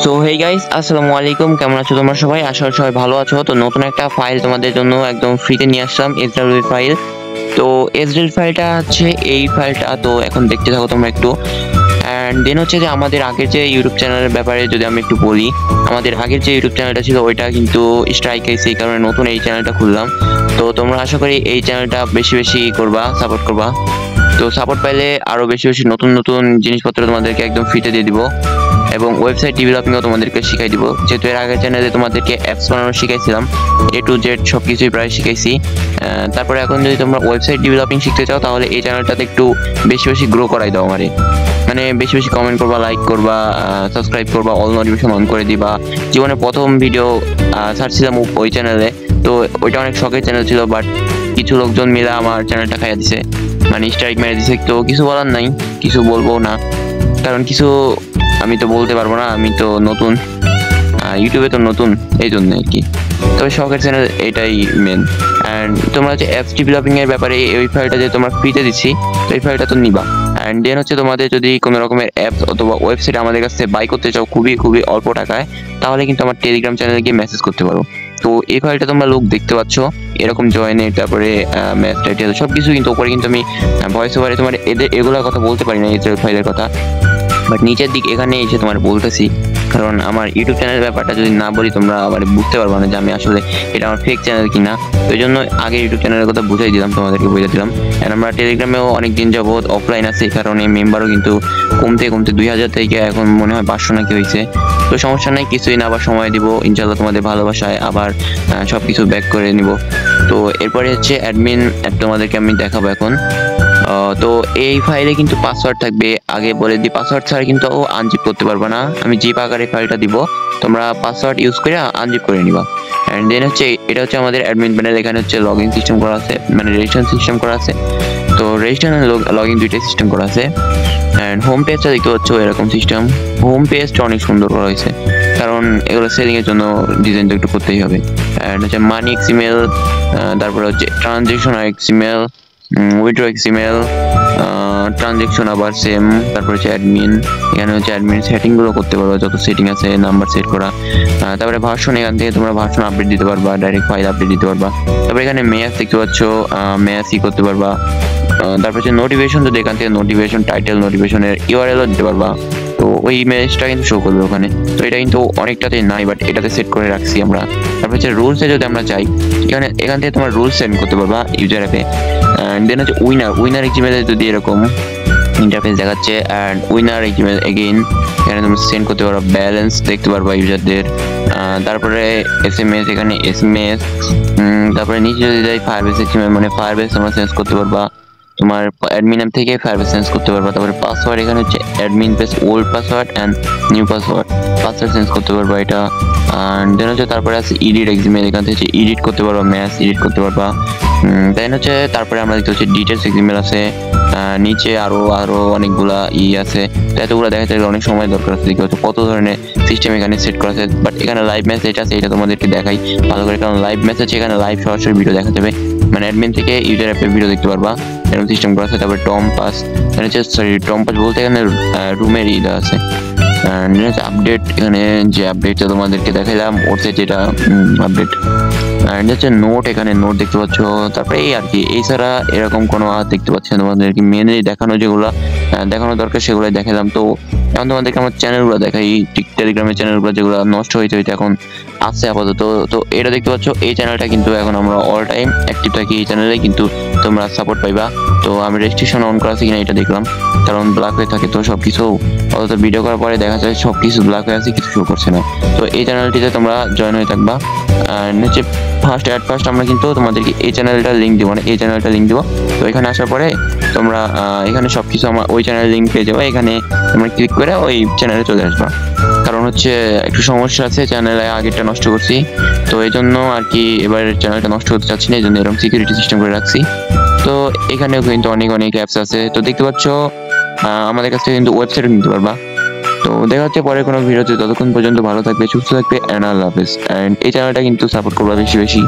So hey guys, আসসালামু আলাইকুম। কেমন আছো তোমরা সবাই? আশা করি সবাই ভালো আছো। তো নতুন একটা ফাইল তোমাদের জন্য একদম ফ্রিতে নিয়ে আসলাম, এসডব্লিউ ফাইল। তো এসডব্লিউ ফাইলটা হচ্ছে এই ফাইলটা, তো এখন দেখতে থাকো তোমরা একটু। অ্যান্ড দেন হচ্ছে যে আমাদের আগের যে ইউটিউব চ্যানেলের ব্যাপারে যদি আমি একটু বলি, আমাদের আগের যে ইউটিউব চ্যানেলটা ছিল ওইটা কিন্তু স্ট্রাইক হয়েছে, এই কারণে নতুন এই চ্যানেলটা খুললাম। তো তোমরা আশা করি এই চ্যানেলটা বেশি বেশি করবা, সাপোর্ট করবা। তো সাপোর্ট পাইলে আরো বেশি বেশি নতুন নতুন জিনিসপত্র তোমাদেরকে একদম ফ্রিতে দিয়ে দিব, এবং ওয়েবসাইট ডেভেলপিংও তোমাদেরকে শিখাই দিব। যেহেতু এর আগের চ্যানেলে তোমাদেরকে অ্যাপস বানানো শিখাইছিলাম, এ টু জেড সব কিছুই প্রায় শিখাইছি। তারপরে এখন যদি তোমরা ওয়েবসাইট ডেভেলপিং শিখতে চাও, তাহলে এই চ্যানেলটাতে একটু বেশি বেশি গ্রো করাই দাও আমারে। মানে বেশি বেশি কমেন্ট করবা, লাইক করবা, সাবস্ক্রাইব করবা, অল নোটিফিকেশন অন করে দিবা। জীবনে প্রথম ভিডিও ছাড়ছিলাম ওই চ্যানেলে, তো ওইটা অনেক শখের চ্যানেল ছিল, বাট কিছু লোকজন মিলে আমার চ্যানেলটা খাইয়া দিছে, মানে স্ট্রাইক মেরে দিছে। তো কিছু বলার নাই, কিছু বলবো না, কারণ কিছু আমি তো বলতে পারবো না, আমি তো নতুন ইউটিউবে, তো নতুন, এই জন্য আর কি। তবে শখের চ্যানেল এটাই মেন। অ্যান্ড তোমরা হচ্ছে অ্যাপস ডেভেলপিং এর ব্যাপারে এই ফাইলটা যে তোমরা ফ্রিতে দিচ্ছি, তো এই ফাইলটা তো নিবা। অ্যান্ড দেন হচ্ছে তোমাদের যদি কোনো রকমের অ্যাপস অথবা ওয়েবসাইট আমাদের কাছ থেকে বাই করতে চাও খুবই খুবই অল্প টাকায়, তাহলে কিন্তু আমার টেলিগ্রাম চ্যানেলে গিয়ে মেসেজ করতে পারো। তো এই ফাইলটা তোমরা লোক দেখতে পাচ্ছ, এরকম জয়েনের, তারপরে ম্যাথ টাইটেল সব কিছু, কিন্তু ওপরে কিন্তু আমি ভয়েস ওভারে তোমার এগুলোর কথা বলতে পারি না, এই ফাইলের কথা। বাট নিচের দিক এখানে এসে তোমার বলতেছি, কারণ আমার ইউটিউব চ্যানেলের ব্যাপারটা যদি না বলি তোমরা আবার বুঝতে পারবো না যে আমি আসলে এটা আমার ফেক চ্যানেল কিনা। তো এই জন্য আগে ইউটিউব চ্যানেলের কথা বুঝাই দিলাম, তোমাদেরকে বুঝে দিলাম। আর আমরা টেলিগ্রামেও অনেক দিন যাবত অফলাইন আছে, এই কারণে মেম্বারও কিন্তু কমতে কমতে 2000 থেকে এখন মনে হয় 500 নাকি হয়েছে। তো সমস্যা নেই, কিছুই না, আবার সময় দিব ইনশাল্লাহ, তোমাদের ভালোবাসায় আবার সব কিছু ব্যাক করে নিব। তো এরপরে হচ্ছে অ্যাডমিন তোমাদেরকে আমি দেখাবো এখন। তো এই ফাইলে কিন্তু পাসওয়ার্ড থাকবে, আগে বলে দিই, পাসওয়ার্ড ছাড়া কিন্তু আনজিপ করতে পারবে না। আমি জিপ আকারে ফাইলটা দিব, তোমরা পাসওয়ার্ড ইউজ করে আনজিপ করে নিবা। অ্যান্ড দেন হচ্ছে এটা হচ্ছে আমাদের অ্যাডমিন প্যানেল, এখানে হচ্ছে লগইন সিস্টেম করা আছে, মানে রেজিস্ট্রেশন সিস্টেম করা আছে। তো রেজিস্ট্রেশন লগইন দুইটাই সিস্টেম করা আছে। অ্যান্ড হোম পেজটা দেখতে পাচ্ছ এরকম সিস্টেম। হোম পেজটা অনেক সুন্দর করা হয়েছে, কারণ এগুলো সেলিং এর জন্য ডিজাইন তো একটু করতেই হবে। অ্যান্ড হচ্ছে মানি এক্সিমেল, তারপরে হচ্ছে transaction XML, withdraw XML, transaction আবার সেম। তারপর হচ্ছে অ্যাডমিন, এখানে হচ্ছে অ্যাডমিন সেটিং গুলো করতে পারো, যত সেটিং আছে নাম্বার সেট করা। তারপরে ভার্সন, এখান থেকে তোমরা ভার্সন আপডেট দিতে পারবা, ডাইরেক্ট ফাইল আপডেট দিতে পারবা। তারপরে এখানে মেয়াস দেখতে পাচ্ছ, মেয়াসই করতে পারবা। তারপর হচ্ছে নোটিফিকেশন, যদি এখান থেকে নোটিফিকেশন টাইটেল, নোটিফিকেশনের ইউআরএলও দিতে পারবা। তো ওই ইমেজটা কিন্তু শো করবে ওখানে। তো এটা কিন্তু অনেকটাতে নাই, বাট এটাতে সেট করে রাখছি আমরা। তারপর হচ্ছে রুলসে যদি আমরা চাই, এখান থেকে তোমার রুলস সেন্ড করতে পারবা ইউজার অ্যাপে। দেন হচ্ছে উইনার এক্সিমেলে যদি এরকম ইন্টারফেস দেখাচ্ছে, অ্যান্ড উইনার এক্সিমেল এগেইন, এখানে তুমি সেন্ড করতে পারো, ব্যালেন্স দেখতে পারবা ইউজারদের। তারপরে এসএমএস, এখানে এসএমএস। তারপরে নিচে যদি যাই ফায়ারবেস এক্সিমেল, মানে ফায়ারবেস তোমরা চেঞ্জ করতে পারবা, তোমার অ্যাডমিন নাম থেকে ফায়ারবেস চেঞ্জ করতে পারবা। তারপরে পাসওয়ার্ড, এখানে হচ্ছে admin plus old password and new password change করতে পারবা এটা। দেন হচ্ছে তারপরে আছে এডিট এক্সিমেল, এখান থেকে এডিট করতে পারবা, ম্যাচ এডিট করতে পারবা। দেন হচ্ছে তারপরে আমরা দেখতে হচ্ছে ডিটেলস এক্সিমেল আছে, নিচে আরো অনেকগুলা আছে। তো এতগুলো দেখাতে গেলে অনেক সময় দরকার আছে, দেখতে হচ্ছে কত ধরনের সিস্টেম এখানে সেট করা আছে। বাট এখানে লাইভ মেসেজ আছে, এটা তোমাদেরকে দেখাই ভালো করে, কারণ লাইভ মেসেজ এখানে লাইভ সরাসরি ভিডিও দেখা যাবে, মানে অ্যাডমিন থেকে ইউজার অ্যাপে ভিডিও দেখতে পারবা, এরকম সিস্টেম করা আছে। তারপরে টম পাস বলতে এখানে রুমের আছে। আপডেট, এখানে যে আপডেটটা তোমাদেরকে দেখাইলাম ওরতে যেটা আপডেট। অ্যান্ড হচ্ছে নোট, এখানে নোট দেখতে পাচ্ছ। তারপরে এই আর কি, এছাড়া এরকম কোনো দেখতে পাচ্ছি না। তোমাদেরকে মেনলি দেখানো যেগুলো দেখানো দরকার সেগুলোই দেখালাম। তো এখন তোমাদেরকে আমার চ্যানেলগুলো দেখাই, টেলিগ্রামের চ্যানেলগুলো যেগুলো নষ্ট হয়েছে এখন আছে আপাতত। তো এটা দেখতে পাচ্ছ, এই চ্যানেলটা কিন্তু এখন আমরা অল টাইম অ্যাক্টিভ থাকি, এই চ্যানেলে কিন্তু তোমরা সাপোর্ট পাইবা। তো আমি রেজিস্ট্রেশন অন করা আছে কিনা এটা দেখলাম, কারণ ব্ল্যাক হয়ে থাকে তো সব কিছু, অত ভিডিও করার পরে দেখা যায় সব কিছু ব্ল্যাক হয়ে আছে, কিছু শো করছে না। তো এই চ্যানেলটিতে তোমরা জয়েন হয়ে থাকবা। হচ্ছে ফার্স্ট আমরা কিন্তু তোমাদেরকে এই চ্যানেলটার লিঙ্ক দিব, মানে এই চ্যানেলটা লিঙ্ক দিব। তো এখানে আসার পরে তোমরা এখানে সব কিছু আমার ওই চ্যানেলের লিঙ্ক পেয়ে যাবো, এখানে তোমরা ক্লিক করে ওই চ্যানেলে চলে আসবা। কারণ হচ্ছে একটু সমস্যা আছে, চ্যানেলে আগেরটা নষ্ট করছি, তো এই জন্য আর কি এবার চ্যানেলটা নষ্ট করতে চাচ্ছি না, এই জন্য এরকম সিকিউরিটি সিস্টেম করে রাখছি। তো এখানেও কিন্তু অনেক অ্যাপস আছে। তো দেখতে পাচ্ছ আমাদের কাছ থেকে কিন্তু ওয়েবসাইটও নিতে পারবা। তো দেখা হচ্ছে পরে কোনো ভিডিওতে, ততক্ষণ পর্যন্ত ভালো থাকবে, সুস্থ থাকবে, অ্যান্ড আল্লাহ হাফেজ। অ্যান্ড এই চ্যানেলটা কিন্তু সাপোর্ট করবা বেশি বেশি।